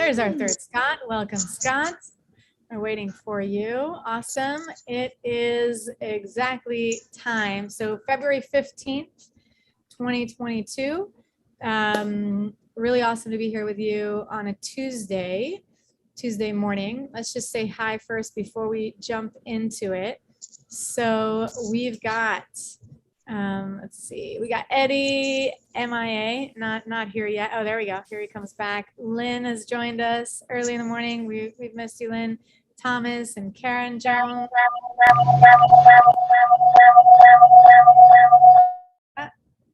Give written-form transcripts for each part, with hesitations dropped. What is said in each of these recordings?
There's our third Scott. Welcome, Scott. We're waiting for you. Awesome. It is exactly time. So February 15th, 2022. Really awesome to be here with you on a Tuesday morning. Let's just say hi first before we jump into it. So we've got, let's see, we got Eddie, MIA, not here yet. Oh, there we go. Here he comes back. Lynn has joined us early in the morning. We've missed you, Lynn. Thomas and Karen Jones.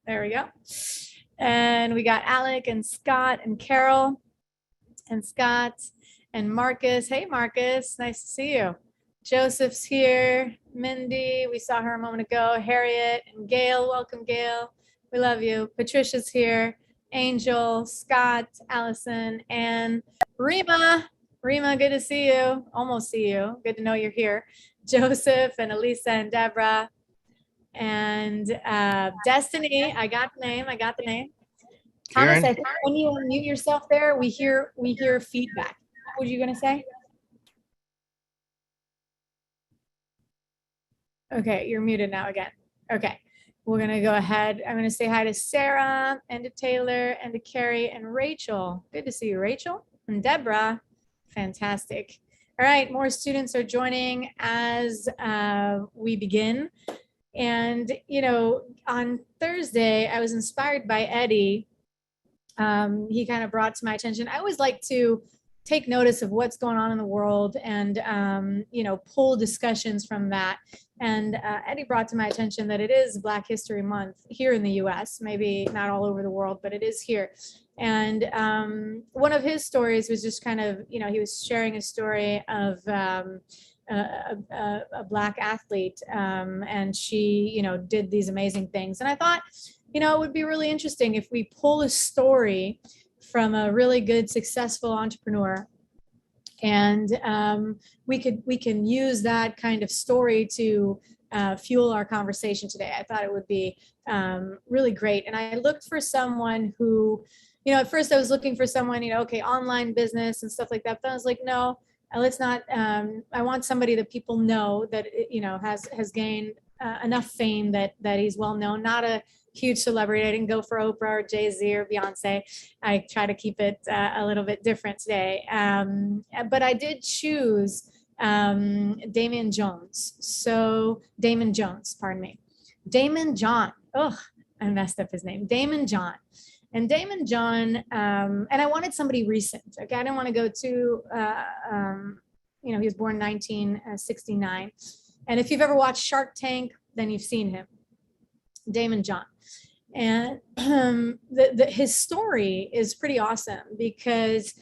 There we go. And we got Alec and Scott and Carol and Scott and Marcus. Hey, Marcus, nice to see you. Joseph's here. Mindy, we saw her a moment ago. Harriet and Gail, welcome, Gail. We love you. Patricia's here. Angel, Scott, Allison, and Rima. Rima, good to see you. Almost see you. Good to know you're here. Joseph and Elisa and Deborah. And Destiny, I got the name. Thomas, I think when you unmute yourself there, we hear feedback. What were you gonna say? Okay, you're muted now again. Okay, we're gonna go ahead. I'm gonna say hi to Sarah and to Taylor and to Carrie and Rachel. Good to see you, Rachel. And Deborah, fantastic. All right, more students are joining as we begin. And, you know, on Thursday, I was inspired by Eddie. He kind of brought to my attention. I always like to take notice of what's going on in the world and, you know, pull discussions from that. And Eddie brought to my attention that it is Black History Month here in the US, maybe not all over the world, but it is here. And one of his stories was just kind of, you know, he was sharing a story of a Black athlete, and she, you know, did these amazing things. And I thought, you know, it would be really interesting if we pull a story from a really good, successful entrepreneur, and we can use that kind of story to fuel our conversation today. I thought it would be really great. And I looked for someone who, you know, at first I was looking for someone, you know, okay, online business and stuff like that. But I was like, no, let's not. I want somebody that people know that, you know, has gained enough fame that he's well known, not a huge celebrity. I didn't go for Oprah or Jay-Z or Beyonce. I try to keep it a little bit different today. But I did choose Damon Jones. So Damon Jones, pardon me. Damon John. Oh, I messed up his name. Damon John. And Damon John, and I wanted somebody recent. Okay, I didn't want to go to, you know, he was born 1969. And if you've ever watched Shark Tank, then you've seen him, Damon John. And his story is pretty awesome because,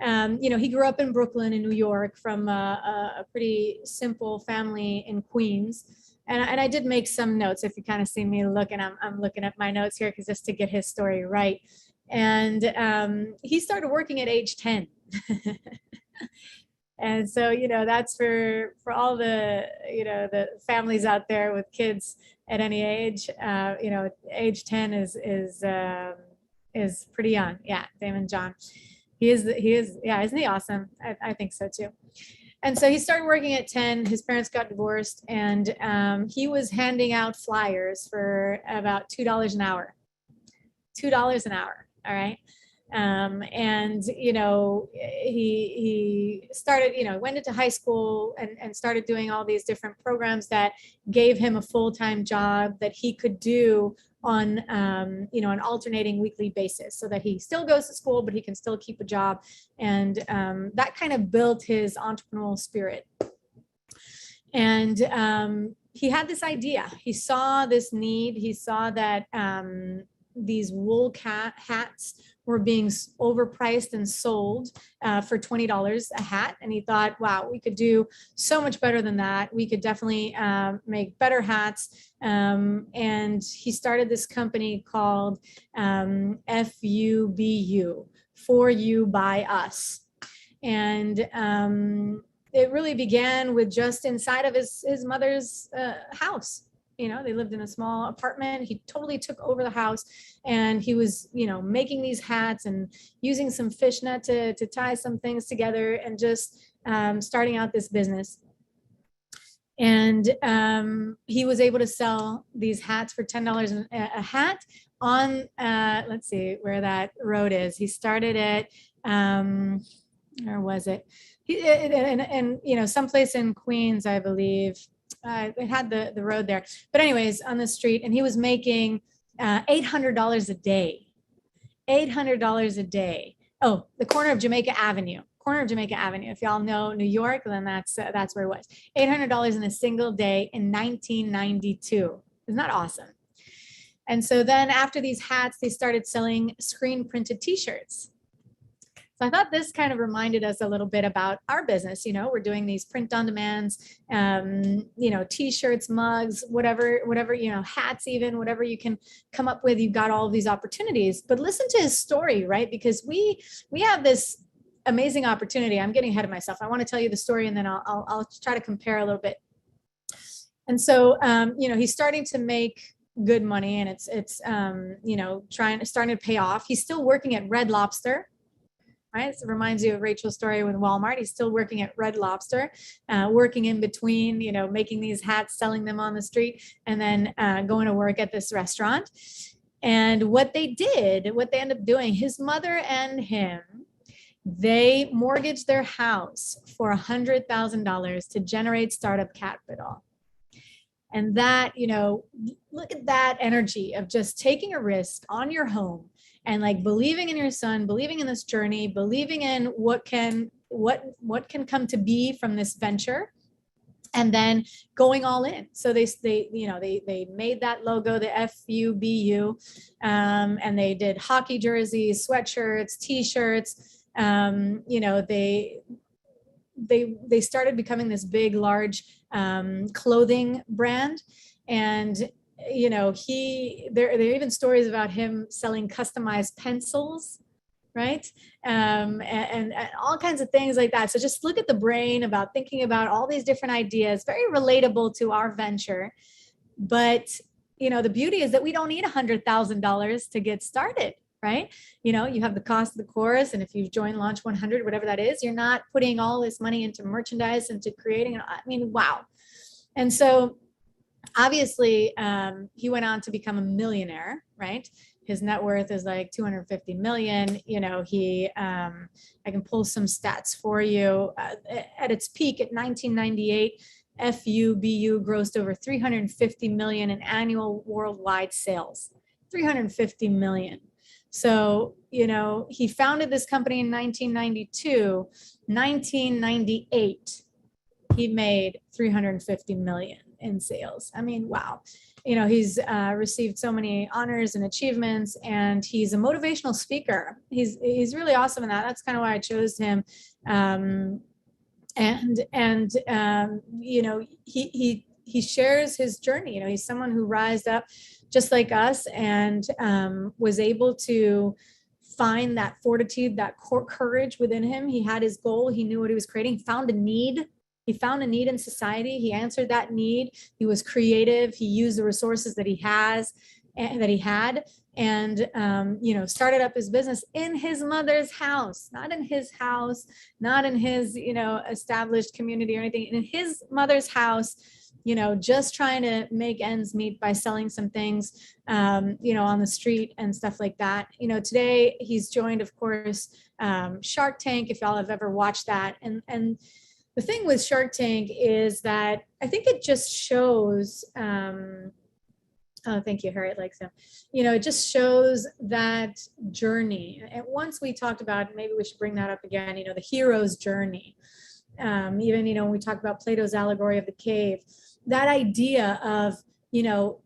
you know, he grew up in Brooklyn in New York from a pretty simple family in Queens. And I did make some notes. If you kind of see me looking, I'm looking at my notes here because just to get his story right. And he started working at age 10. And so, you know, that's for all the, you know, the families out there with kids at any age. You know, age 10 is pretty young. Yeah, Damon John. He is, yeah, isn't he awesome? I think so too. And so he started working at 10. His parents got divorced, and he was handing out flyers for about $2 an hour. $2 an hour, all right? And, you know, he started, you know, went into high school and started doing all these different programs that gave him a full-time job that he could do on, you know, an alternating weekly basis, so that he still goes to school, but he can still keep a job. And that kind of built his entrepreneurial spirit. And he had this idea. He saw this need. He saw that these wool hats were being overpriced and sold for $20 a hat. And he thought, wow, we could do so much better than that. We could definitely make better hats. And he started this company called FUBU, For You By Us. And it really began with just inside of his mother's house. You know, they lived in a small apartment. He totally took over the house, and he was, you know, making these hats and using some fishnet to tie some things together, and just starting out this business. And he was able to sell these hats for $10 a hat on, let's see where that road is. He started it, or was it? And you know, someplace in Queens, I believe. It had the road there. But anyways, on the street, and he was making $800 a day. $800 a day. Oh, the corner of Jamaica Avenue. Corner of Jamaica Avenue. If y'all know New York, then that's where it was. $800 in a single day in 1992. Isn't that awesome? And so then after these hats, they started selling screen printed t-shirts. So I thought this kind of reminded us a little bit about our business. You know, we're doing these print on demands, you know, t-shirts, mugs, whatever, you know, hats, even whatever you can come up with. You've got all of these opportunities. But listen to his story, right? Because we have this amazing opportunity. I'm getting ahead of myself. I want to tell you the story, and then I'll try to compare a little bit. And so, you know, he's starting to make good money, and it's you know, starting to pay off. He's still working at Red Lobster. Right? So it reminds you of Rachel's story with Walmart. He's still working at Red Lobster, working in between, you know, making these hats, selling them on the street, and then going to work at this restaurant. And what they ended up doing, his mother and him, they mortgaged their house for $100,000 to generate startup capital. And that, you know, look at that energy of just taking a risk on your home, and like believing in your son, believing in this journey, believing in what can come to be from this venture, and then going all in. So they you know, they made that logo, the FUBU, and they did hockey jerseys, sweatshirts, t-shirts. You know, they started becoming this big, large clothing brand. And you know, there are even stories about him selling customized pencils, right? And all kinds of things like that. So just look at the brain about thinking about all these different ideas, very relatable to our venture. But, you know, the beauty is that we don't need $100,000 to get started, right? You know, you have the cost of the course, and if you've joined Launch 100, whatever that is, you're not putting all this money into merchandise, into creating, I mean, wow. And so obviously, he went on to become a millionaire, right? His net worth is like 250 million. You know, I can pull some stats for you. At its peak at 1998, FUBU grossed over 350 million in annual worldwide sales. 350 million. So, you know, he founded this company in 1992. 1998, he made 350 million in sales. I mean, wow. You know, he's received so many honors and achievements, and he's a motivational speaker. He's really awesome in that. That's kind of why I chose him. You know, he shares his journey. You know, he's someone who rised up just like us, and was able to find that fortitude, that courage within him. He had his goal. He knew what he was creating, found a need. He found a need in society. He answered that need. He was creative. He used the resources that he had, and you know, started up his business in his mother's house, not in his house, not in his, you know, established community or anything. In his mother's house, you know, just trying to make ends meet by selling some things, you know, on the street and stuff like that. You know, today he's joined, of course, Shark Tank, if y'all have ever watched that. And the thing with Shark Tank is that I think it just shows, oh, thank you, Harriet likes him. You know, it just shows that journey. And once we talked about, maybe we should bring that up again, you know, the hero's journey. Even, you know, when we talk about Plato's allegory of the cave, that idea of, you know,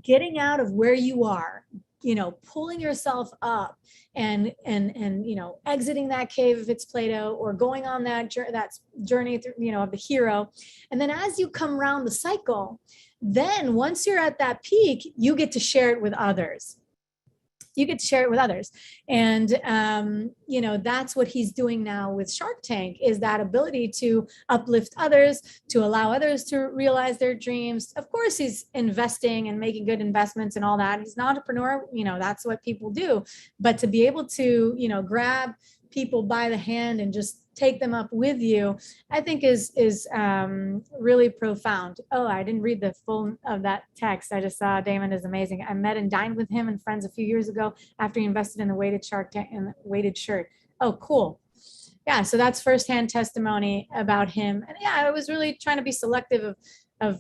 getting out of where you are, you know, pulling yourself up and you know, exiting that cave if it's Plato, or going on that journey through, you know, of the hero. And then as you come around the cycle, then once you're at that peak, you get to share it with others. you get to share it with others. And, you know, that's what he's doing now with Shark Tank, is that ability to uplift others, to allow others to realize their dreams. Of course, he's investing and making good investments and all that. He's an entrepreneur, you know, that's what people do. But to be able to, you know, grab people by the hand and just take them up with you, I think is really profound. Oh, I didn't read the full of that text. I just saw Damon is amazing. I met and dined with him and friends a few years ago after he invested in the weighted Shark Tank and weighted shirt. Oh, cool. Yeah, so that's firsthand testimony about him. And yeah, I was really trying to be selective of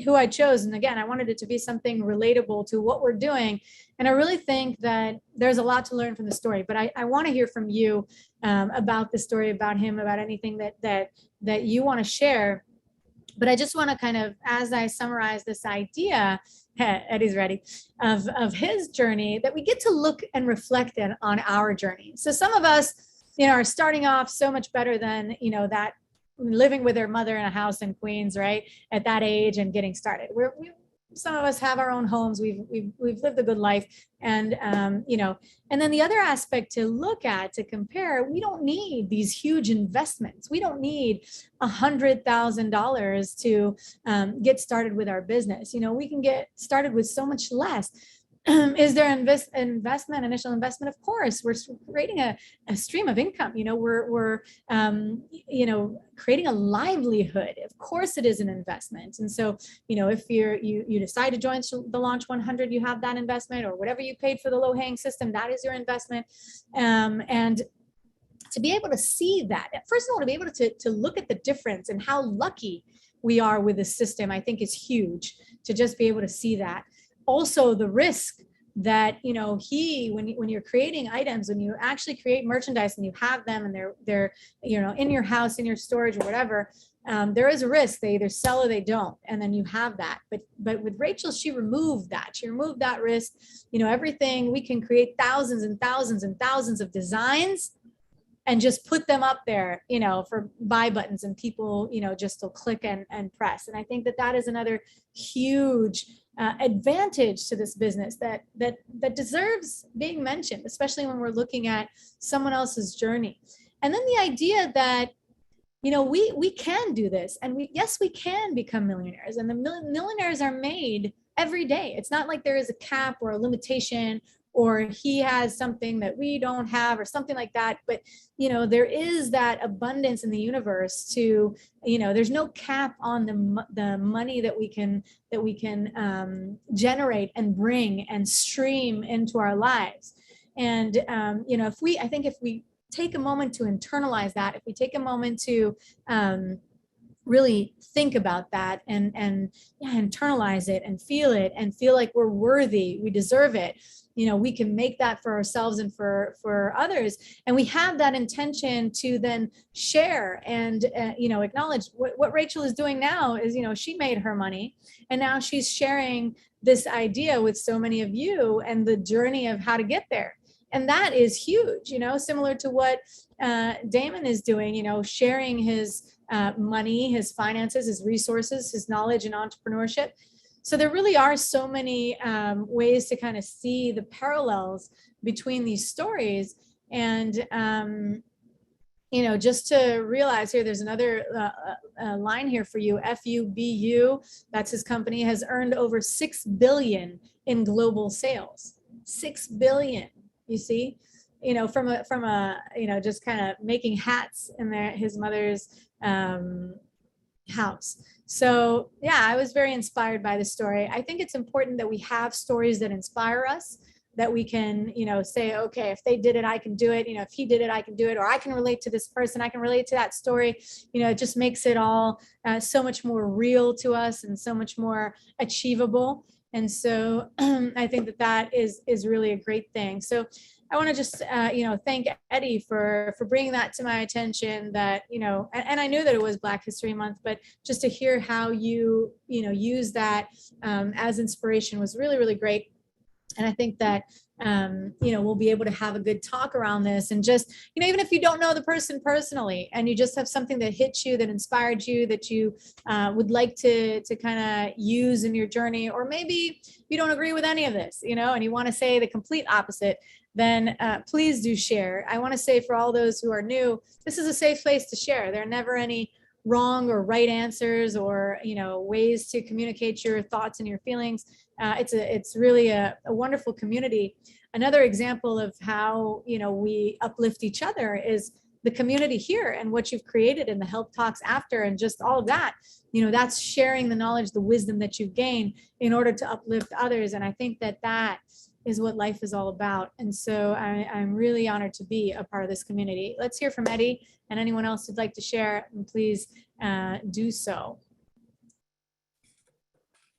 who I chose. And again, I wanted it to be something relatable to what we're doing. And I really think that there's a lot to learn from the story, but I want to hear from you about the story, about him, about anything that you want to share. But I just want to kind of, as I summarize this idea, Eddie's ready, of his journey, that we get to look and reflect on our journey. So some of us, you know, are starting off so much better than, you know, that living with their mother in a house in Queens, right, at that age and getting started. Some of us have our own homes. We've lived a good life, and you know. And then the other aspect to look at, to compare, we don't need these huge investments. We don't need $100,000 to get started with our business. You know, we can get started with so much less. Is there initial investment? Of course. We're creating a stream of income. You know, we're you know, creating a livelihood. Of course it is an investment. And so, you know, if you decide to join the Launch 100, you have that investment, or whatever you paid for the low-hanging system, that is your investment. And to be able to see that, first of all, to be able to look at the difference and how lucky we are with the system, I think is huge, to just be able to see that. Also, the risk that, you know, when you're creating items, when you actually create merchandise and you have them and they're you know, in your house, in your storage or whatever, there is a risk. They either sell or they don't, and then you have that. But with Rachel, she removed that. She removed that risk. You know, everything, we can create thousands and thousands and thousands of designs and just put them up there, you know, for buy buttons, and people, you know, just will click and press. And I think that is another huge advantage to this business that deserves being mentioned, especially when we're looking at someone else's journey. And then the idea that, you know, we can do this, and yes, we can become millionaires, and the millionaires are made every day. It's not like there is a cap or a limitation, or he has something that we don't have or something like that. But, you know, there is that abundance in the universe to, you know, there's no cap on the money that we can generate and bring and stream into our lives. And, you know, I think if we take a moment to internalize that, if we take a moment to really think about that and internalize it and feel like we're worthy, we deserve it, you know, we can make that for ourselves and for others. And we have that intention to then share and, you know, acknowledge what Rachel is doing now is, you know, she made her money, and now she's sharing this idea with so many of you and the journey of how to get there. And that is huge, you know, similar to what Damon is doing, you know, sharing his money, his finances, his resources, his knowledge and entrepreneurship. So there really are so many ways to kind of see the parallels between these stories. And, you know, just to realize here, there's another line here for you, FUBU, that's his company, has earned over 6 billion in global sales. 6 billion, you see, you know, from a, you know, just kind of making hats in his mother's house. So yeah, I was very inspired by the story. I think it's important that we have stories that inspire us, that we can, you know, say, okay, if they did it, I can do it. You know, if he did it, I can do it. Or I can relate to this person. I can relate to that story. You know, it just makes it all so much more real to us and so much more achievable. And so I think that is really a great thing. So I want to just, you know, thank Eddie for bringing that to my attention, that, you know, and I knew that it was Black History Month, but just to hear how you know, use that as inspiration was really, really great. And I think that we'll be able to have a good talk around this. And just, even if you don't know the person personally and you just have something that hits you, that inspired you, that you would like to kind of use in your journey, or maybe you don't agree with any of this, and you want to say the complete opposite, then please do share. I want to say, for all those who are new, this is a safe place to share. There are never any wrong or right answers, or ways to communicate your thoughts and your feelings. It's really a wonderful community. Another example of how we uplift each other is the community here, and what you've created, and the help talks after, and just all of that. That's sharing the knowledge, the wisdom that you've gained in order to uplift others. And I think that is what life is all about. And so I'm really honored to be a part of this community. Let's hear from Eddie, and anyone else who'd like to share, and please do so.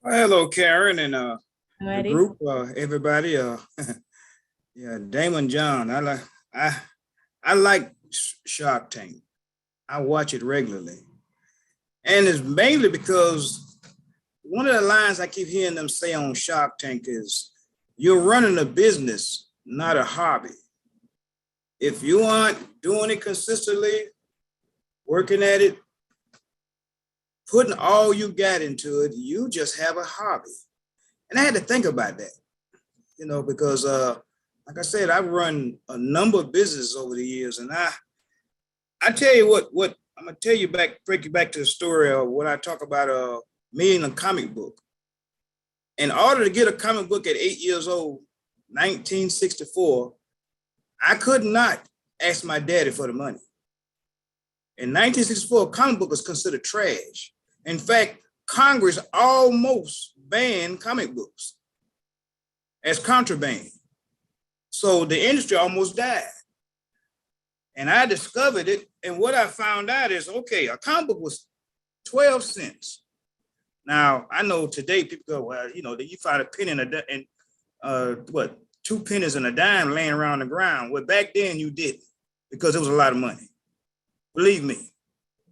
Well, hello, Karen, and Hello, the group, everybody. Yeah, Damon John. I like Shark Tank. I watch it regularly, and it's mainly because one of the lines I keep hearing them say on Shark Tank is, "You're running a business, not a hobby. If you aren't doing it consistently, working at it, putting all you got into it, you just have a hobby." And I had to think about that, because like I said, I've run a number of businesses over the years, and I tell you what I'm gonna tell you break you back to the story of what I talk about, me and a comic book. In order to get a comic book at 8 years old, 1964, I could not ask my daddy for the money. In 1964, a comic book was considered trash. In fact, Congress almost banned comic books as contraband. So the industry almost died. And I discovered it. And what I found out is, okay, a comic book was 12 cents. Now, I know today people go, well, you find a penny and 2 pennies and a dime laying around the ground. Well, back then you didn't, because it was a lot of money. Believe me,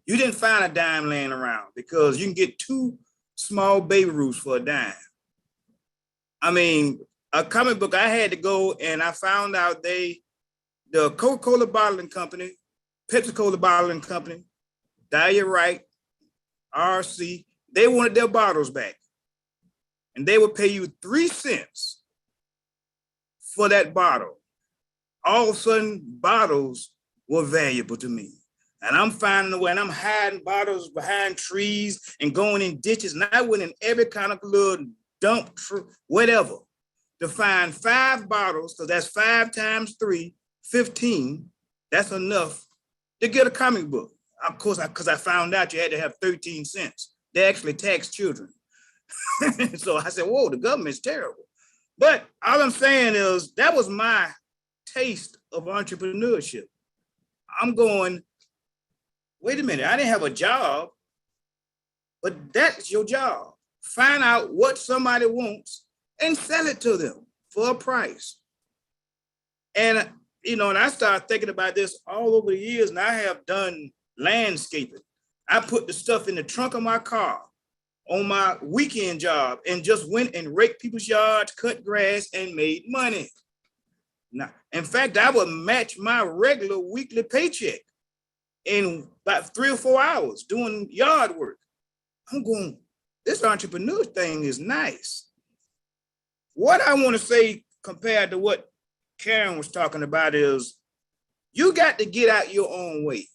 you didn't find a dime laying around, because you can get 2 small Baby Ruths for a dime. I mean, a comic book, I had to go, and I found out the Coca-Cola bottling company, Pepsi-Cola bottling company, Dahlia Wright, RC, they wanted their bottles back. And they would pay you 3 cents for that bottle. All of a sudden, bottles were valuable to me. And I'm finding a way, and I'm hiding bottles behind trees and going in ditches. And I went in every kind of little dump, whatever, to find 5 bottles, because that's 5 times 3, 15. That's enough to get a comic book. Of course, because I found out you had to have 13 cents. They actually tax children. So I said, whoa, the government's terrible. But all I'm saying is, that was my taste of entrepreneurship. I'm going, wait a minute, I didn't have a job, but that's your job. Find out what somebody wants and sell it to them for a price. And, and I started thinking about this all over the years, and I have done landscaping. I put the stuff in the trunk of my car on my weekend job and just went and raked people's yards, cut grass, and made money. Now, in fact, I would match my regular weekly paycheck in about 3 or 4 hours doing yard work. I'm going, this entrepreneur thing is nice. What I want to say compared to what Karen was talking about is, you got to get out your own way.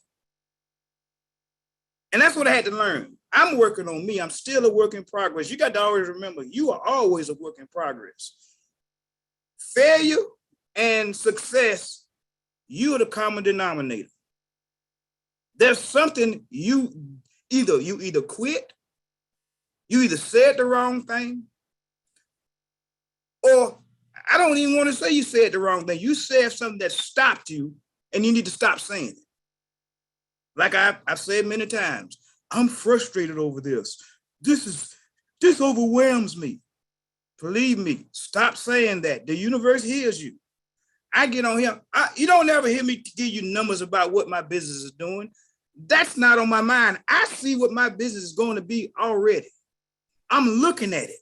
And that's what I had to learn. I'm working on me. I'm still a work in progress. You got to always remember, you are always a work in progress. Failure and success, you are the common denominator. There's something you either quit, you either said the wrong thing, or I don't even want to say you said the wrong thing. You said something that stopped you, and you need to stop saying it. Like I've said many times, I'm frustrated over this. This overwhelms me. Believe me, stop saying that. The universe hears you. I get on here. You don't ever hear me give you numbers about what my business is doing. That's not on my mind. I see what my business is going to be already. I'm looking at it.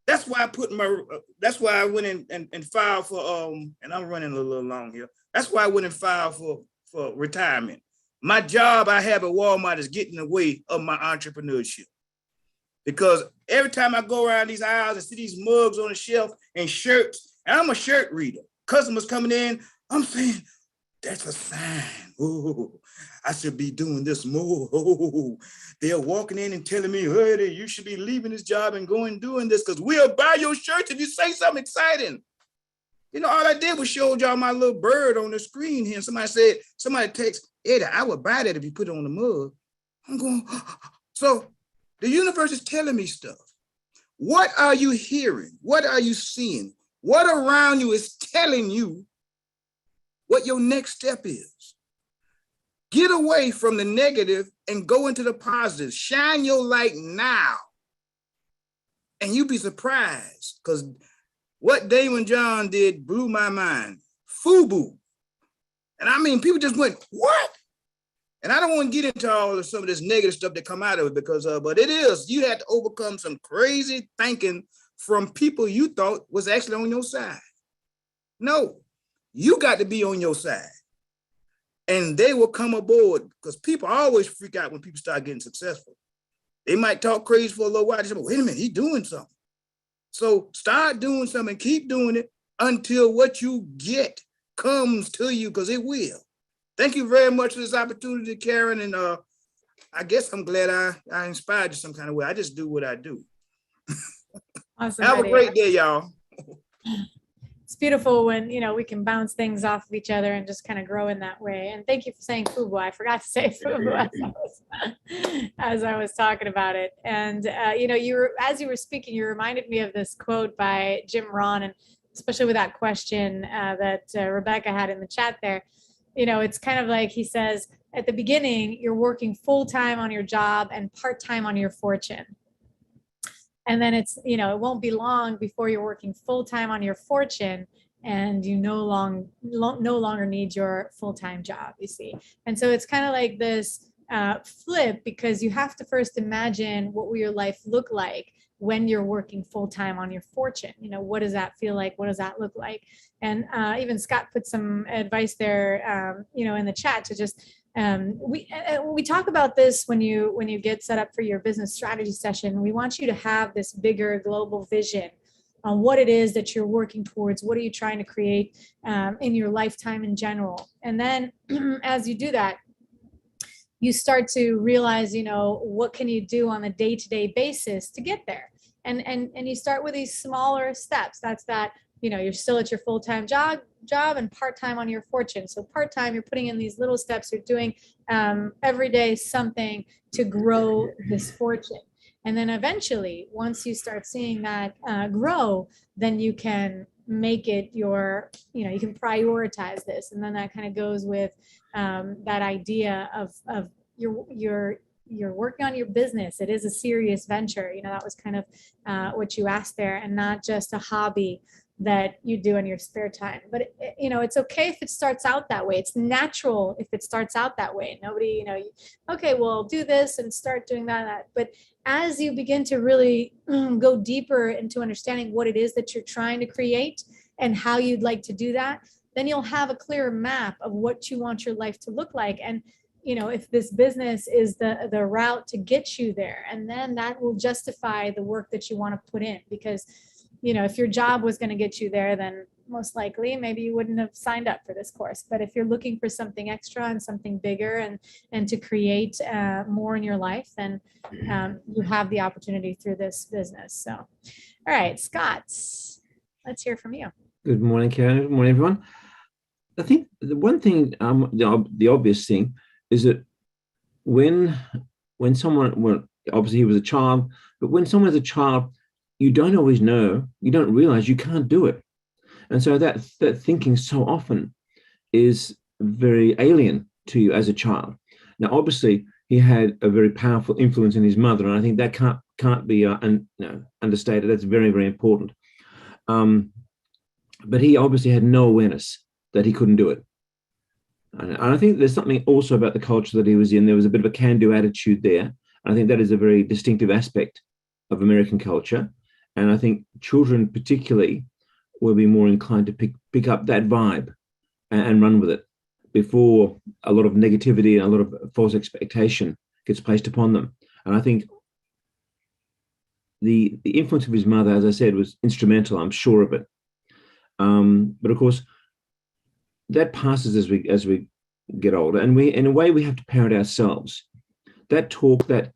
That's why I put my. That's why I went in and filed for. And I'm running a little long here. That's why I went and filed for retirement. My job I have at Walmart is getting in the way of my entrepreneurship. Because every time I go around these aisles and see these mugs on the shelf and shirts, and I'm a shirt reader. Customers coming in, I'm saying, that's a sign. Oh, I should be doing this more. Oh, they're walking in and telling me, hey, you should be leaving this job and going doing this because we'll buy your shirts if you say something exciting. You know, all I did was show y'all my little bird on the screen here. And somebody text, Eddie, I would buy that if you put it on the mug. I'm going, so the universe is telling me stuff. What are you hearing? What are you seeing? What around you is telling you what your next step is? Get away from the negative and go into the positive. Shine your light now. And you'll be surprised because what Damon John did blew my mind. FUBU. And I mean, people just went, what? And I don't want to get into all of some of this negative stuff that come out of it because, but it is, you had to overcome some crazy thinking from people you thought was actually on your side. No, you got to be on your side. And they will come aboard because people always freak out when people start getting successful. They might talk crazy for a little while. They say, well, wait a minute, he's doing something. So start doing something, keep doing it until what you get comes to you because it will. Thank you very much for this opportunity, Karen. And I guess I'm glad I inspired you some kind of way. I just do what I do. Awesome. Have a great day, y'all. It's beautiful when, you know, we can bounce things off of each other and just kind of grow in that way. And thank you for saying FUBU. I forgot to say FUBU as I was talking about it. And, you know, as you were speaking, you reminded me of this quote by Jim Rohn, and especially with that question that Rebecca had in the chat there. You know, it's kind of like he says, at the beginning, you're working full-time on your job and part-time on your fortune. And then it's, you know, it won't be long before you're working full-time on your fortune and you no longer need your full-time job, you see. And so it's kind of like this flip, because you have to first imagine what will your life look like when you're working full-time on your fortune. You know, what does that feel like? What does that look like? And even Scott put some advice there, you know, in the chat to just, we talk about this when you get set up for your business strategy session. We want you to have this bigger global vision on what it is that you're working towards. What are you trying to create in your lifetime in general? And then as you do that, you start to realize, you know, what can you do on a day-to-day basis to get there? And you start with these smaller steps. That's that, you know, you're still at your full-time job and part-time on your fortune. So part-time, you're putting in these little steps. You're doing every day something to grow this fortune. And then eventually, once you start seeing that grow, then you can make it your, you know, you can prioritize this. And then that kind of goes with that idea of you're working on your business. It is a serious venture. You know, that was kind of what you asked there, and not just a hobby that you do in your spare time. But you know, it's okay if it starts out that way. It's natural if it starts out that way. Nobody, you know, okay, well, do this and start doing that. But as you begin to really go deeper into understanding what it is that you're trying to create and how you'd like to do that, then you'll have a clearer map of what you want your life to look like. And you know, if this business is the route to get you there, and then that will justify the work that you want to put in. Because, you know, if your job was going to get you there, then most likely maybe you wouldn't have signed up for this course. But if you're looking for something extra and something bigger and to create more in your life, then you have the opportunity through this business. So, all right, Scott, let's hear from you. Good morning, Karen. Good morning, everyone. I think the one thing, the obvious thing, is that when someone, well, obviously he was a child, but when someone is a child, you don't always know, you don't realize you can't do it. And so that thinking so often is very alien to you as a child. Now, obviously, he had a very powerful influence in his mother, and I think that can't be understated. That's very, very important. But he obviously had no awareness that he couldn't do it. And I think there's something also about the culture that he was in. There was a bit of a can-do attitude there. I think that is a very distinctive aspect of American culture. And I think children particularly will be more inclined to pick up that vibe and run with it before a lot of negativity and a lot of false expectation gets placed upon them. And I think the influence of his mother, as I said, was instrumental. I'm sure of it. But of course, that passes as we get older, and we, in a way, we have to parent ourselves. That talk, that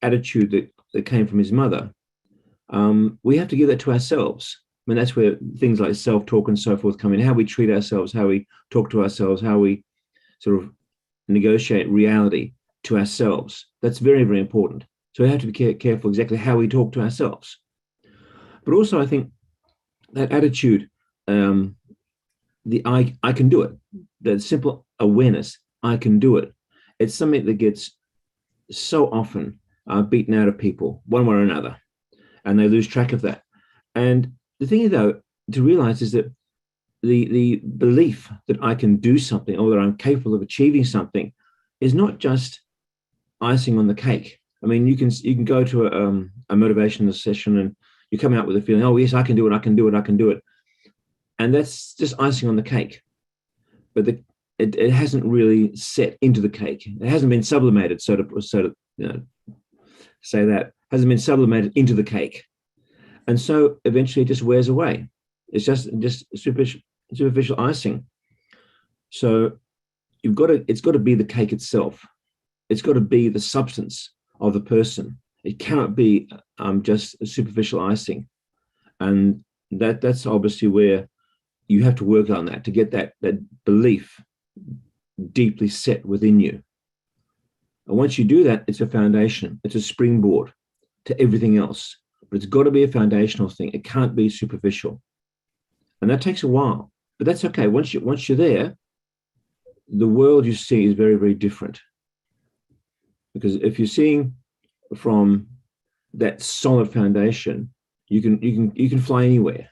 attitude that came from his mother, we have to give that to ourselves. I mean, that's where things like self-talk and so forth come in. How we treat ourselves, how we talk to ourselves, how we sort of negotiate reality to ourselves. That's very, very important. So we have to be careful exactly how we talk to ourselves. But also, I think that attitude, the I can do it, that simple awareness, I can do it. It's something that gets so often beaten out of people one way or another, and they lose track of that. And the thing, though, to realize is that the belief that I can do something or that I'm capable of achieving something is not just icing on the cake. I mean, you can go to a motivational session and you come out with a feeling, oh yes, I can do it, I can do it, I can do it, and that's just icing on the cake. But it hasn't really set into the cake. It hasn't been sublimated, so to say that hasn't been sublimated into the cake, and so eventually it just wears away. It's just superficial icing. So it's got to be the cake itself. It's got to be the substance of the person. It cannot be just a superficial icing, and that's obviously where you have to work on that to get that belief deeply set within you. And once you do that, it's a foundation. It's a springboard to everything else. But it's got to be a foundational thing. It can't be superficial, and that takes a while. But that's okay. Once you're there, the world you see is very, very different. Because if you're seeing from that solid foundation, you can fly anywhere.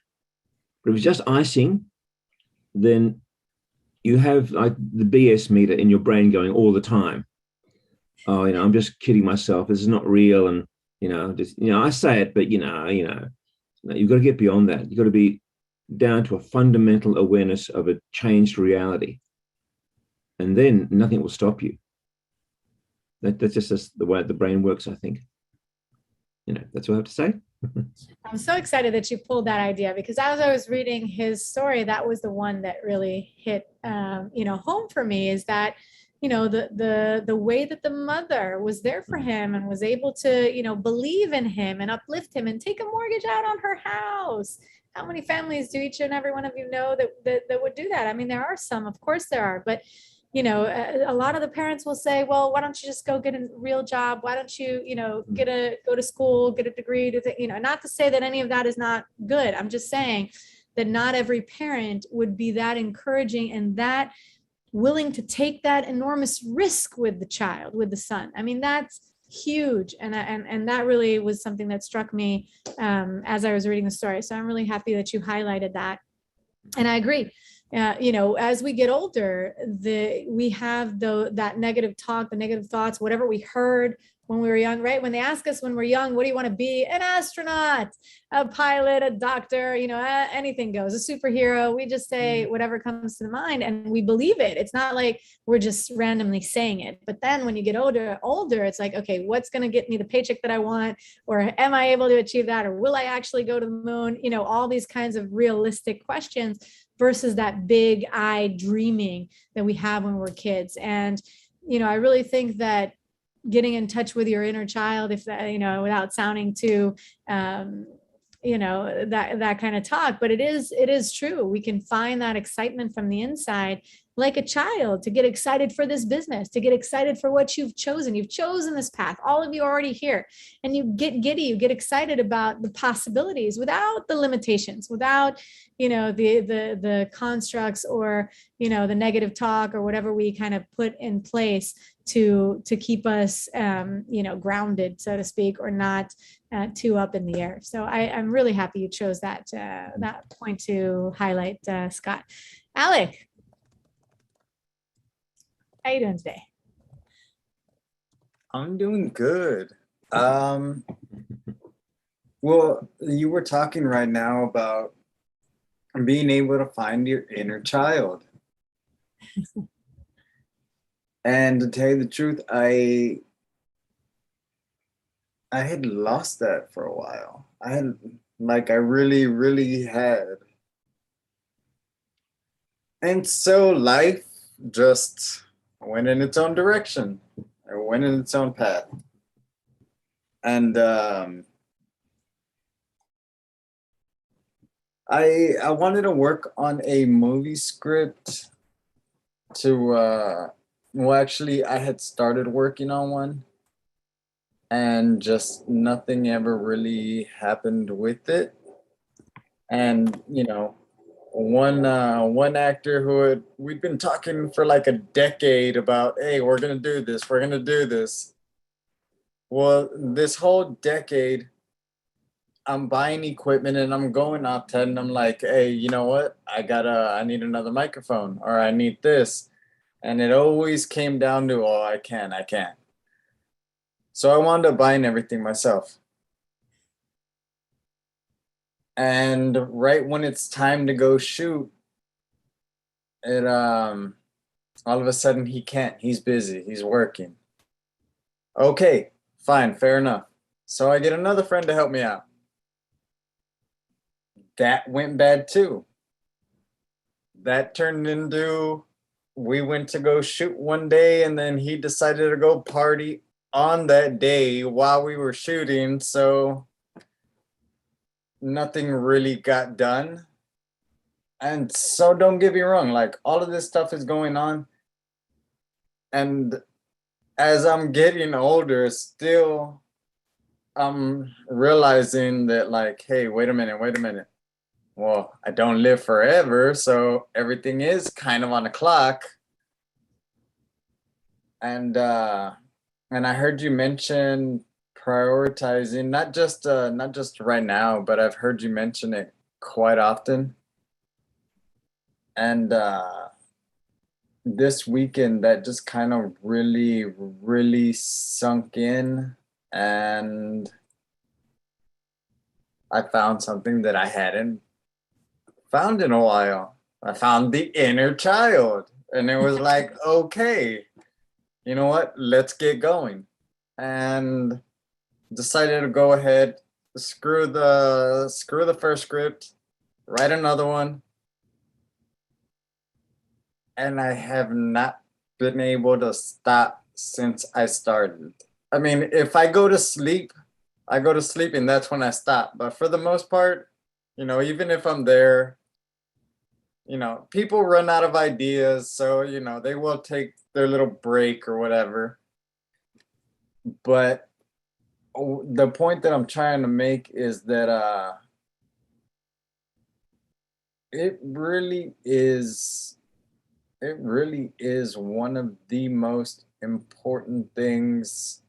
But if it's just icing, then you have like the BS meter in your brain going all the time. Oh, I'm just kidding myself. This is not real, and I say it, but you've got to get beyond that. You've got to be down to a fundamental awareness of a changed reality, and then nothing will stop you. That's just the way the brain works, I think. That's what I have to say. I'm so excited that you pulled that idea, because as I was reading his story, that was the one that really hit, home for me, is that, the way that the mother was there for him and was able to, believe in him and uplift him and take a mortgage out on her house. How many families do each and every one of you know that would do that? I mean, there are some, of course there are, but a lot of the parents will say, well, why don't you just go get a real job? Why don't you, go to school, get a degree, not to say that any of that is not good. I'm just saying that not every parent would be that encouraging and that willing to take that enormous risk with the child, with the son. I mean, that's huge. And that really was something that struck me as I was reading the story. So I'm really happy that you highlighted that. And I agree. As we get older, we have that negative talk, the negative thoughts, whatever we heard when we were young, right? When they ask us when we're young, what do you want to be? An astronaut, a pilot, a doctor, anything goes, a superhero. We just say whatever comes to the mind and we believe it. It's not like we're just randomly saying it. But then when you get older, it's like, okay, what's going to get me the paycheck that I want? Or am I able to achieve that? Or will I actually go to the moon? All these kinds of realistic questions versus that big eye dreaming that we have when we're kids. And, I really think that getting in touch with your inner child, if that, without sounding too, that kind of talk, but it is true. We can find that excitement from the inside, like a child, to get excited for this business, to get excited for what you've chosen. You've chosen this path. All of you are already here, and you get giddy, you get excited about the possibilities without the limitations, without, the constructs or, the negative talk or whatever we kind of put in place to keep us, grounded, so to speak, or not too up in the air. So I'm really happy you chose that point to highlight, Scott. Alec, how you doing today? I'm doing good. Well, you were talking right now about being able to find your inner child. And to tell you the truth, I had lost that for a while. I really, really had. And so life just went in its own direction. It went in its own path. And I wanted to work on a movie script to well, actually I had started working on one and just nothing ever really happened with it. And one actor we'd been talking for like a decade about, hey, we're gonna do this, we're gonna do this. Well, this whole decade I'm buying equipment and I'm going out to and I'm like, hey, you know what? I need another microphone or I need this. And it always came down to, oh, I can't. So I wound up buying everything myself. And right when it's time to go shoot, it all of a sudden he can't. He's busy. He's working. Okay, fine, fair enough. So I get another friend to help me out. That went bad too. That turned into we went to go shoot one day and then he decided to go party on that day while we were shooting, so nothing really got done. And so don't get me wrong, like all of this stuff is going on, and as I'm getting older, still I'm realizing that, like, hey, wait a minute. Well, I don't live forever, so everything is kind of on the clock. And I heard you mention prioritizing, not just right now, but I've heard you mention it quite often. And this weekend that just kind of really, really sunk in, and I found something that I hadn't found in a while. I found the inner child, and it was like, okay, you know what? Let's get going. And decided to go ahead, screw the first script, write another one, and I have not been able to stop since I started. I mean, if I go to sleep, I go to sleep and that's when I stop. But for the most part, even if I'm there, people run out of ideas, so they will take their little break or whatever. But the point that I'm trying to make is that it really is one of the most important things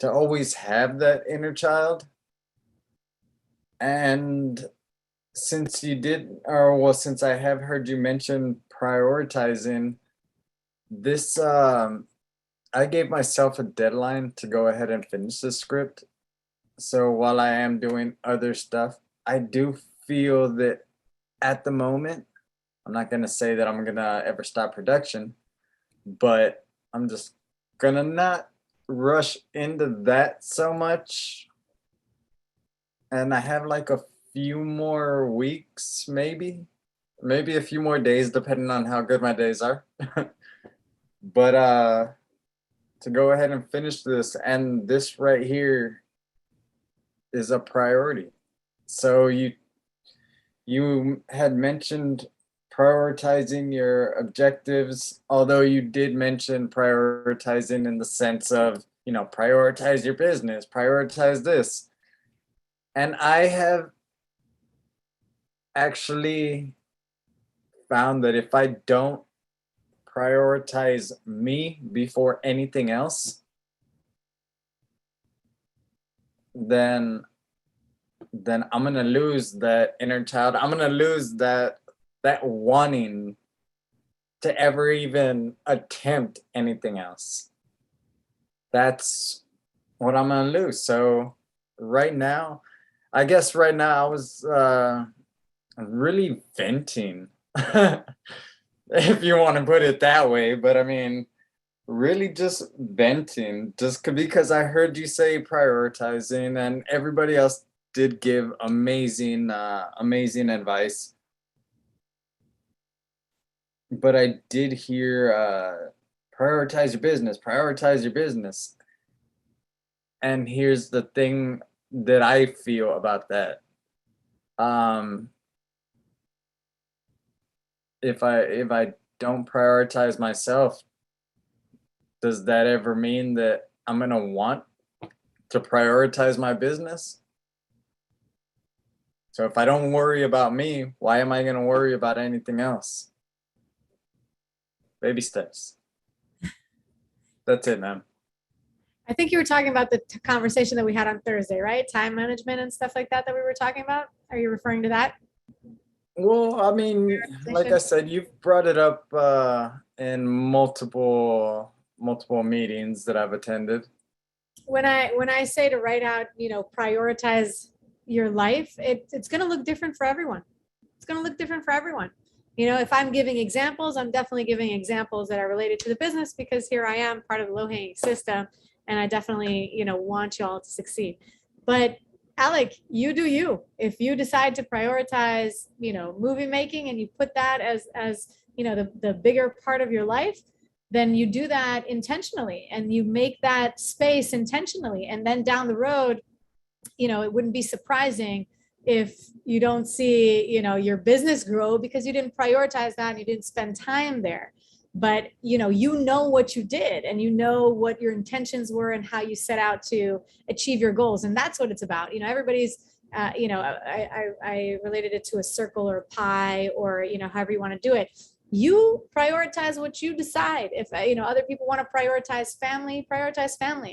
to always have that inner child. And since since I have heard you mention prioritizing this, I gave myself a deadline to go ahead and finish the script. So while I am doing other stuff, I do feel that at the moment, I'm not going to say that I'm going to ever stop production, but I'm just going to not rush into that so much. And I have like a few more weeks, maybe a few more days, depending on how good my days are. But to go ahead and finish this, and this right here is a priority. So you had mentioned prioritizing your objectives, although you did mention prioritizing in the sense of, prioritize your business, prioritize this. And I have actually found that if I don't prioritize me before anything else, then I'm gonna lose that inner child. I'm gonna lose that wanting to ever even attempt anything else. That's what I'm gonna lose. So right now, I guess right now I was really venting, if you want to put it that way. But I mean, really just venting, because I heard you say prioritizing, and everybody else did give amazing advice. But I did hear prioritize your business. And here's the thing that I feel about that. Um, if I don't prioritize myself, does that ever mean that I'm gonna want to prioritize my business? So if I don't worry about me, why am I gonna worry about anything else? Baby steps. That's it, man. I think you were talking about the conversation that we had on Thursday, right? Time management and stuff like that we were talking about. Are you referring to that? Well, I mean, like I said, you've brought it up in multiple meetings that I've attended. When I say to write out, prioritize your life, it's going to look different for everyone. It's going to look different for everyone. If I'm giving examples, I'm definitely giving examples that are related to the business, because here I am, part of the low-hanging system, and I definitely, want y'all to succeed. But Alec, you do you. If you decide to prioritize, movie making, and you put that as the bigger part of your life, then you do that intentionally, and you make that space intentionally. And then down the road, it wouldn't be surprising if you don't see, your business grow, because you didn't prioritize that and you didn't spend time there. But you know what you did, and you know what your intentions were, and how you set out to achieve your goals. And that's what it's about. Everybody's I related it to a circle or a pie, or however you want to do it. You prioritize what you decide. If other people want to prioritize family,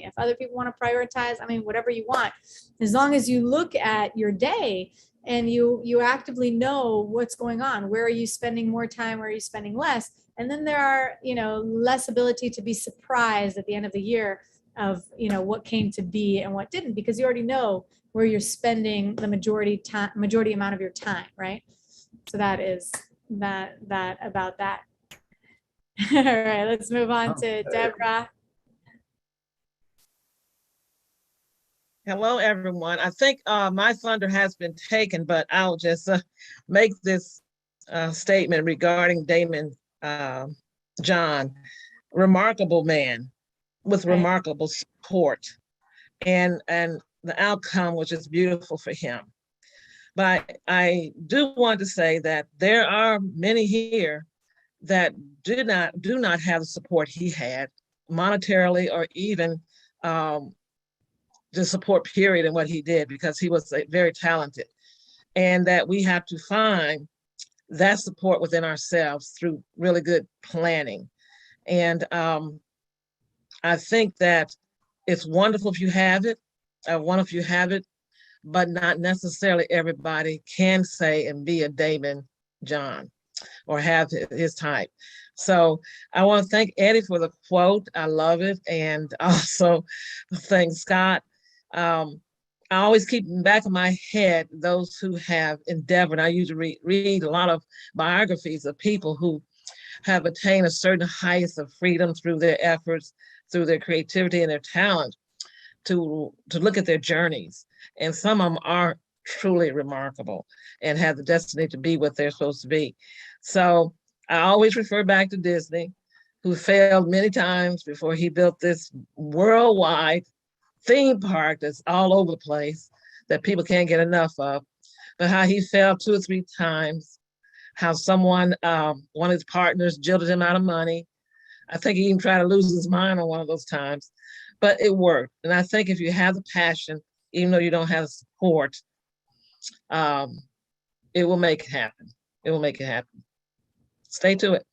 if other people want to prioritize, whatever you want, as long as you look at your day and you actively know what's going on. Where are you spending more time? Where are you spending less? And then there are less ability to be surprised at the end of the year of what came to be and what didn't, because you already know where you're spending the majority amount of your time, right? So that is that about that. All right, let's move on to Deborah. Hello, everyone. I think my thunder has been taken, but I'll just make this statement regarding Damon John. Remarkable man with remarkable support, and the outcome was just beautiful for him. But I do want to say that there are many here that do not have the support he had, monetarily or even the support period in what he did, because he was very talented. And that we have to find that support within ourselves through really good planning. And I think that it's wonderful if you have it, but not necessarily everybody can say and be a Damon John or have his type. So I want to thank Eddie for the quote. I love it. And also thank Scott. I always keep in the back of my head those who have endeavored. I usually read a lot of biographies of people who have attained a certain height of freedom through their efforts, through their creativity and their talent, to look at their journeys. And some of them are truly remarkable and have the destiny to be what they're supposed to be. So I always refer back to Disney, who failed many times before he built this worldwide theme park that's all over the place that people can't get enough of, but how he failed 2 or 3 times, how someone, one of his partners jilted him out of money. I think he even tried to lose his mind on one of those times, but it worked. And I think if you have the passion, even though you don't have the support, it will make it happen. It will make it happen. Stay to it.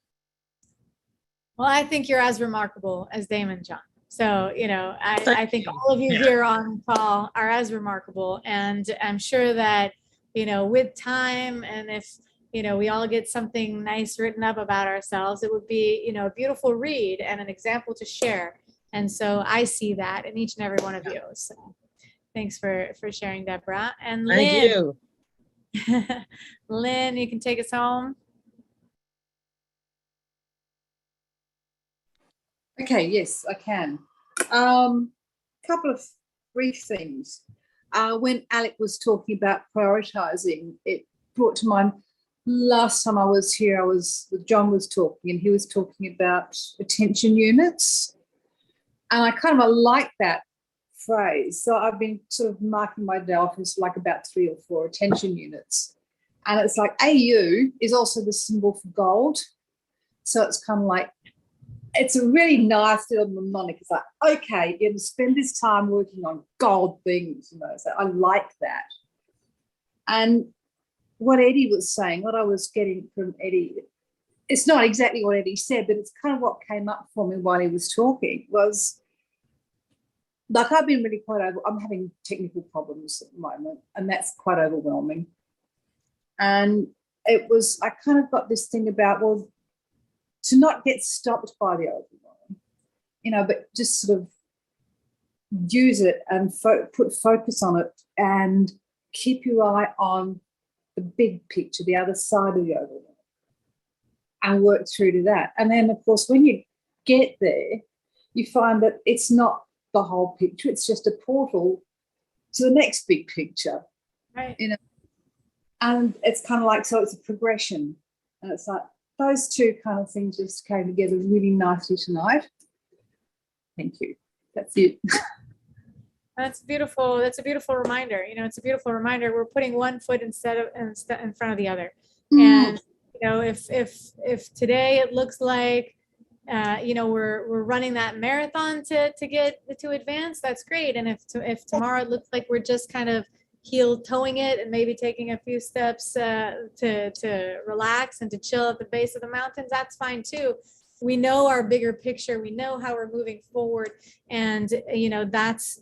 Well, I think you're as remarkable as Damon John. So, I think all of you here on call are as remarkable. And I'm sure that, with time, and if, we all get something nice written up about ourselves, it would be, a beautiful read and an example to share. And so I see that in each and every one of you. So Thanks for sharing, Deborah. And Thank Lynn, you. Lynn, you can take us home. Okay, yes, I can. Couple of brief things. When Alec was talking about prioritizing, it brought to mind last time I was here, John was talking, and he was talking about attention units. And I kind of like that phrase. So I've been sort of marking my day off as like about 3 or 4 attention units. And it's like AU is also the symbol for gold. So it's kind of like, it's a really nice little mnemonic. It's like, okay, you spend this time working on gold things, you know, so I like that. And what Eddie was saying, what I was getting from Eddie, it's not exactly what Eddie said, but it's kind of what came up for me while he was talking was, like, I've been really I'm having technical problems at the moment, and that's quite overwhelming. And it was, I kind of got this thing about, well, to not get stopped by the overwhelm, you know, but just sort of use it and put focus on it and keep your eye on the big picture, the other side of the overwhelm, and work through to that. And then, of course, when you get there, you find that it's not the whole picture, it's just a portal to the next big picture. Right. You know, and it's kind of like, so it's a progression. And it's like, those two kind of things just came together really nicely tonight. Thank you. That's it. That's beautiful. That's a beautiful reminder. You know, it's a beautiful reminder. We're putting one foot in front of the other. And you know, if today it looks like you know, we're running that marathon to advance, that's great. And if tomorrow it looks like we're just kind of heel-toeing it and maybe taking a few steps to relax and to chill at the base of the mountains, that's fine too. We know our bigger picture. We know how we're moving forward. And, you know, that's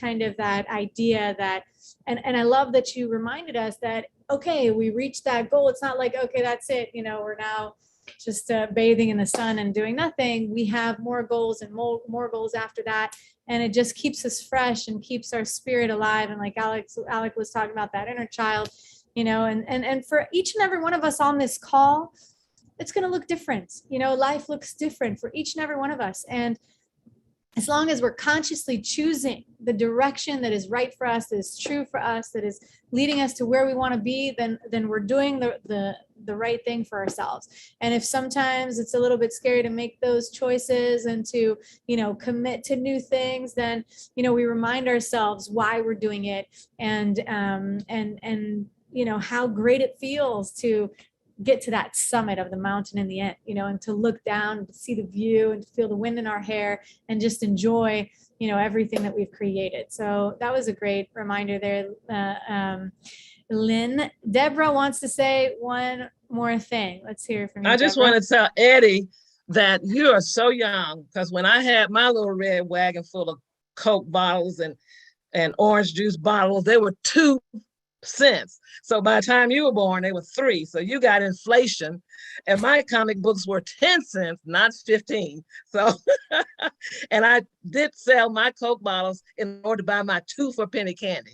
kind of that idea that, and I love that you reminded us that, okay, we reached that goal. It's not like, okay, that's it. You know, we're now just bathing in the sun and doing nothing. We have more goals and more goals after that. And it just keeps us fresh and keeps our spirit alive. And like Alec was talking about, that inner child, you know, and for each and every one of us on this call, it's going to look different. You know, life looks different for each and every one of us. And as long as we're consciously choosing the direction that is right for us, that is true for us, that is leading us to where we want to be, then we're doing the right thing for ourselves. And if sometimes it's a little bit scary to make those choices and to, you know, commit to new things, then, you know, we remind ourselves why we're doing it, and you know, how great it feels to get to that summit of the mountain in the end, you know, and to look down and to see the view and to feel the wind in our hair and just enjoy, you know, everything that we've created. So that was a great reminder there, Lynn. Deborah wants to say one more thing. Let's hear from you. I just Deborah. want to tell Eddie that you are so young, because when I had my little red wagon full of Coke bottles and orange juice bottles, they were 2 cents. So by the time you were born, they were 3. So you got inflation, and my comic books were 10 cents, not 15. So, and I did sell my Coke bottles in order to buy my 2 for penny candy.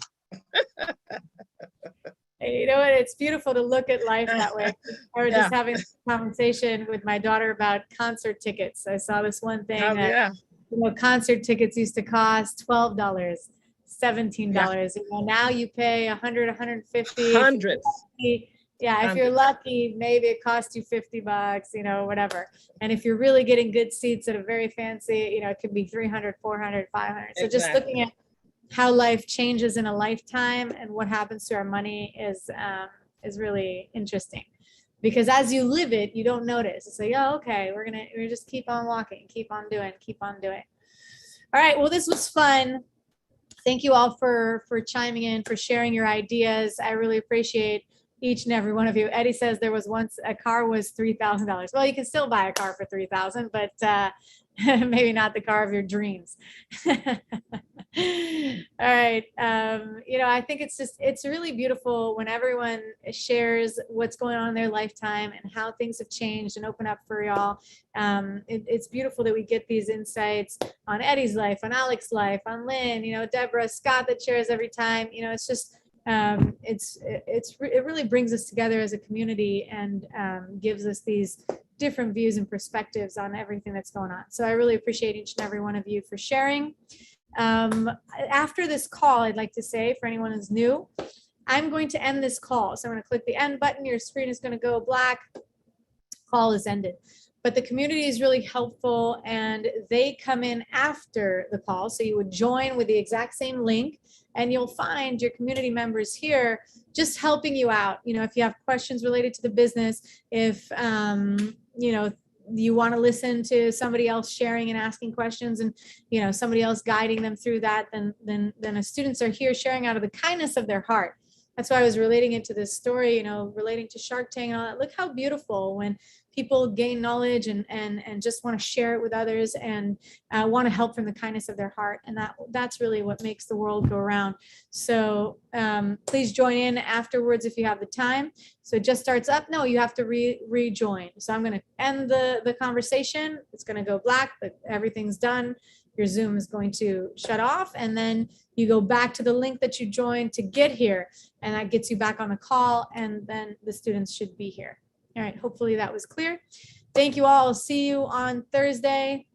You know what? It's beautiful to look at life that way. I was just having a conversation with my daughter about concert tickets. I saw this one thing that you know, concert tickets used to cost $12, $17. You know, now you pay $100, $150. Hundreds. If you're lucky, maybe it costs you $50, you know, whatever. And if you're really getting good seats at a very fancy, you know, it could be $300, $400, $500. So just looking at how life changes in a lifetime and what happens to our money is really interesting, because as you live it, you don't notice. It's like, oh, okay, we're just keep on walking, keep on doing. All right, well, this was fun. Thank you all for chiming in, for sharing your ideas. I really appreciate each and every one of you. Eddie says there was once a car was $3,000. Well, you can still buy a car for $3,000, but maybe not the car of your dreams. All right. I think it's really beautiful when everyone shares what's going on in their lifetime and how things have changed and open up for y'all. It's beautiful that we get these insights on Eddie's life, on Alex's life, on Lynn, Deborah, Scott that shares every time. It's just, it really brings us together as a community and gives us these different views and perspectives on everything that's going on. So I really appreciate each and every one of you for sharing. After this call, I'd like to say for anyone who's new, I'm going to end this call. So I'm going to click the end button. Your screen is going to go black. Call is ended. But the community is really helpful and they come in after the call. So you would join with the exact same link and you'll find your community members here just helping you out. If you have questions related to the business, if, you want to listen to somebody else sharing and asking questions and, somebody else guiding them through that, then the students are here sharing out of the kindness of their heart. That's why I was relating it to this story, relating to Shark Tank and all that. Look how beautiful when people gain knowledge and just want to share it with others and want to help from the kindness of their heart. And that's really what makes the world go around. So please join in afterwards if you have the time. So it just starts up. No, you have to rejoin. So I'm going to end the conversation. It's going to go black, but everything's done. Your Zoom is going to shut off and then you go back to the link that you joined to get here and that gets you back on the call and then the students should be here. All right, hopefully that was clear. Thank you all. See you on Thursday.